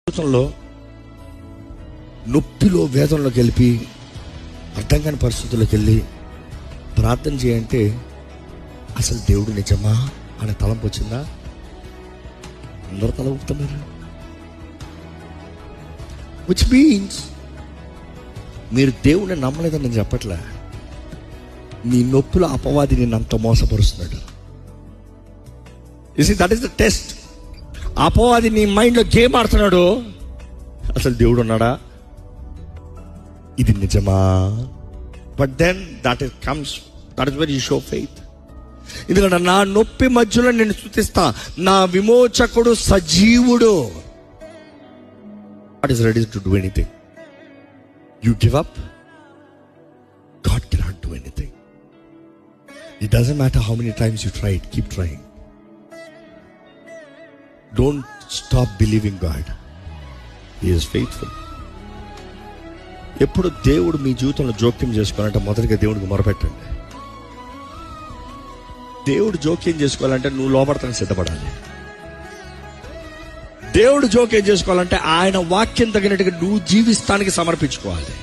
జీవితంలో నొప్పిలో వేదనలోకి వెళ్ళి అర్థం కాని పరిస్థితుల్లోకి వెళ్ళి ప్రార్థన చేయంటే అసలు దేవుడు నిజమా అనే తలంపు వచ్చిందా? అందరూ తల ఊపుతున్నారు. విచ్ మీన్స్ మీరు దేవుడిని నమ్మలేదని నేను చెప్పట్లే. నీ నొప్పుల అపవాది నిన్ను అంత మోసపరుస్తున్నాడు. You see, that is the test. అపవాది నీ మైండ్లో గేమ్ ఆడుతున్నాడు. అసలు దేవుడు ఉన్నాడా? ఇది నిజమా? But then that is comes, that is very you show faith. ఎందుకంటే నా నొప్పి మధ్యలో నేను స్తుతిస్తా, నా విమోచకుడు సజీవుడు. God is ready to do anything. You give up, God cannot do anything. It doesn't matter how many times you try it, keep trying. Don't stop believing God. He is faithful. ఎప్పుడు దేవుడు మీ జీవితంలో జోక్యం చేసుకోవాలంటే మొదటిగా దేవుడికి మొరపెట్టండి. దేవుడు జోక్యం చేసుకోవాలంటే నువ్వు లోపడతానికి సిద్ధపడాలి. దేవుడు జోక్యం చేసుకోవాలంటే ఆయన వాక్యం తగినట్టుగా నువ్వు జీవిస్తానికి సమర్పించుకోవాలి.